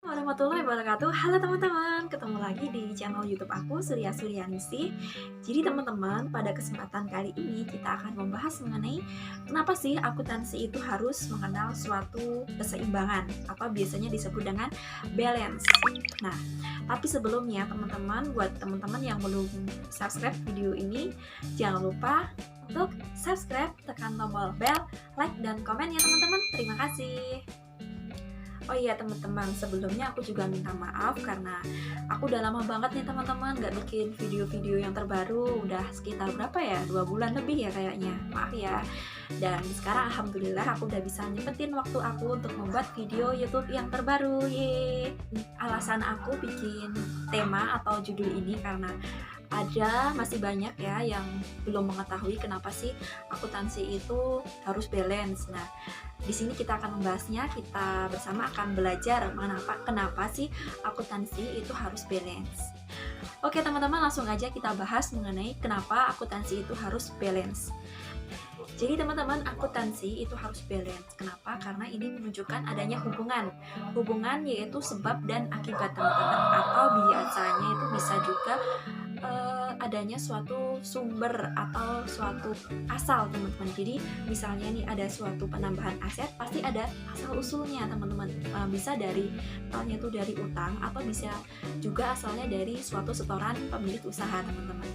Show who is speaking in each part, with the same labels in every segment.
Speaker 1: Warahmatullahi wabarakatuh. Halo teman-teman, ketemu lagi di channel YouTube aku Surya Suryanisi. Jadi teman-teman, pada kesempatan kali ini kita akan membahas mengenai kenapa sih akuntansi itu harus mengenal suatu keseimbangan atau biasanya disebut dengan balance. Nah, tapi sebelumnya teman-teman, buat teman-teman yang belum subscribe video ini, jangan lupa untuk subscribe, tekan tombol bell, like dan komen ya teman-teman. Terima kasih. Oh iya teman-teman, sebelumnya aku juga minta maaf karena aku udah lama banget nih teman-teman gak bikin video-video yang terbaru. Udah sekitar berapa ya? 2 bulan lebih ya kayaknya. Maaf ya. Dan sekarang alhamdulillah aku udah bisa nyempetin waktu aku untuk membuat video YouTube yang terbaru. Yeay. Alasan aku bikin tema atau judul ini karena masih banyak ya yang belum mengetahui kenapa sih akuntansi itu harus balance. Nah, di sini kita akan membahasnya. Kita bersama akan belajar kenapa sih akuntansi itu harus balance. Oke teman-teman, langsung aja kita bahas mengenai kenapa akuntansi itu harus balance. Jadi teman-teman, akuntansi itu harus balance. Kenapa? Karena ini menunjukkan adanya hubungan yaitu sebab dan akibat teman-teman, atau biasanya itu bisa juga adanya suatu sumber atau suatu asal teman-teman. Jadi misalnya nih ada suatu penambahan aset, pasti ada asal usulnya teman-teman. Bisa dari itu dari utang atau bisa juga asalnya dari suatu setoran pemilik usaha teman-teman.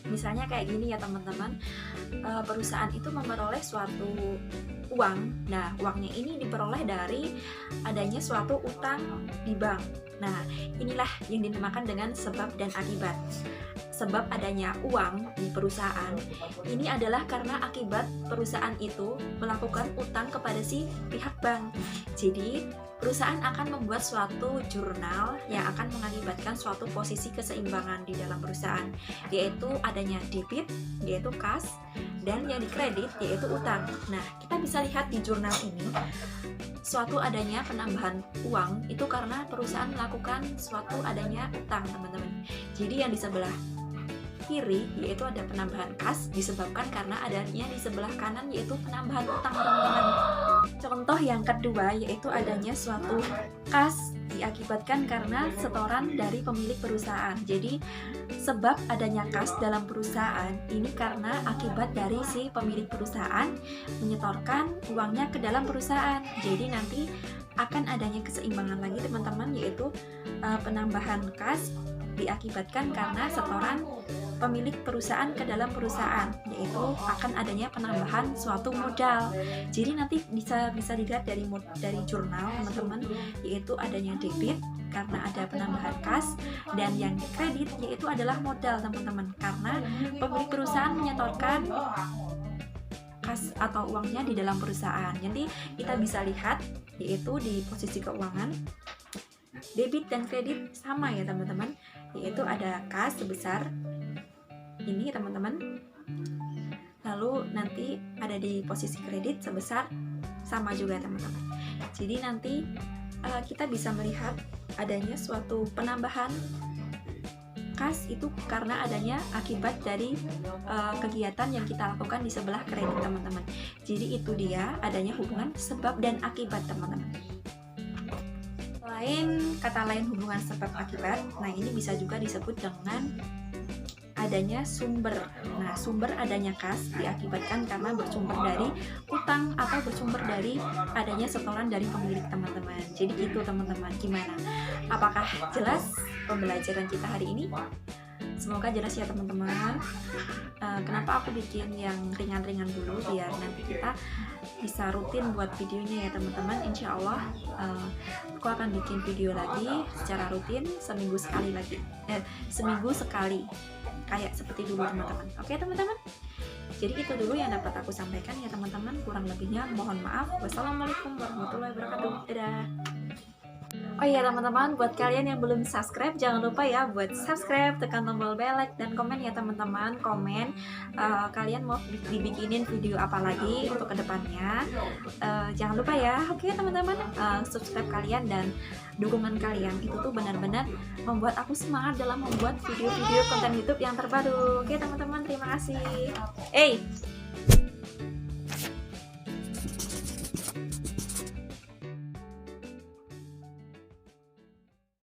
Speaker 1: Misalnya kayak gini ya teman-teman, perusahaan itu memperoleh suatu uang. Nah, uangnya ini diperoleh dari adanya suatu utang di bank. Nah, inilah yang dinamakan dengan sebab dan akibat. Sebab adanya uang di perusahaan ini adalah karena akibat perusahaan itu melakukan utang kepada si pihak bank. Jadi perusahaan akan membuat suatu jurnal yang akan mengakibatkan suatu posisi keseimbangan di dalam perusahaan, yaitu adanya debit, yaitu kas, dan yang dikredit yaitu utang. Nah, kita bisa lihat di jurnal ini suatu adanya penambahan uang itu karena perusahaan melakukan suatu adanya utang teman-teman. Jadi yang di sebelah kiri yaitu ada penambahan kas disebabkan karena adanya di sebelah kanan yaitu penambahan utang teman-teman. Contoh yang kedua yaitu adanya suatu kas diakibatkan karena setoran dari pemilik perusahaan. Jadi sebab adanya kas dalam perusahaan ini karena akibat dari si pemilik perusahaan menyetorkan uangnya ke dalam perusahaan. Jadi nanti akan adanya keseimbangan lagi teman-teman, yaitu penambahan kas diakibatkan karena setoran pemilik perusahaan ke dalam perusahaan, yaitu akan adanya penambahan suatu modal. Jadi nanti bisa dilihat dari jurnal teman-teman, yaitu adanya debit karena ada penambahan kas, dan yang kredit yaitu adalah modal teman-teman, karena pemilik perusahaan menyetorkan kas atau uangnya di dalam perusahaan. Jadi kita bisa lihat yaitu di posisi keuangan debit dan kredit sama ya teman-teman, yaitu ada kas sebesar ini teman-teman, lalu nanti ada di posisi kredit sebesar sama juga teman-teman. Jadi nanti kita bisa melihat adanya suatu penambahan kas itu karena adanya akibat dari kegiatan yang kita lakukan di sebelah kredit teman-teman. Jadi itu dia adanya hubungan sebab dan akibat teman-teman. Kata lain hubungan sebab akibat, nah ini bisa juga disebut dengan adanya sumber. Nah, sumber adanya kas diakibatkan karena bersumber dari utang atau bersumber dari adanya setoran dari pemilik teman-teman. Jadi itu teman-teman, gimana? Apakah jelas pembelajaran kita hari ini? Semoga jelas ya teman-teman. Kenapa aku bikin yang ringan-ringan dulu, biar nanti kita bisa rutin buat videonya ya teman-teman. Insya Allah aku akan bikin video lagi secara rutin seminggu sekali kayak seperti dulu teman-teman. Oke teman-teman, jadi itu dulu yang dapat aku sampaikan ya teman-teman. Kurang lebihnya mohon maaf. Wassalamualaikum warahmatullahi wabarakatuh. Dadah. Oh iya teman-teman, buat kalian yang belum subscribe, jangan lupa ya buat subscribe, tekan tombol bell, like, dan komen ya teman-teman. Komen kalian mau dibikinin video apa lagi untuk kedepannya. Jangan lupa ya. Oke teman-teman, subscribe kalian dan dukungan kalian itu tuh benar-benar membuat aku semangat dalam membuat video-video konten YouTube yang terbaru. Oke teman-teman, terima kasih.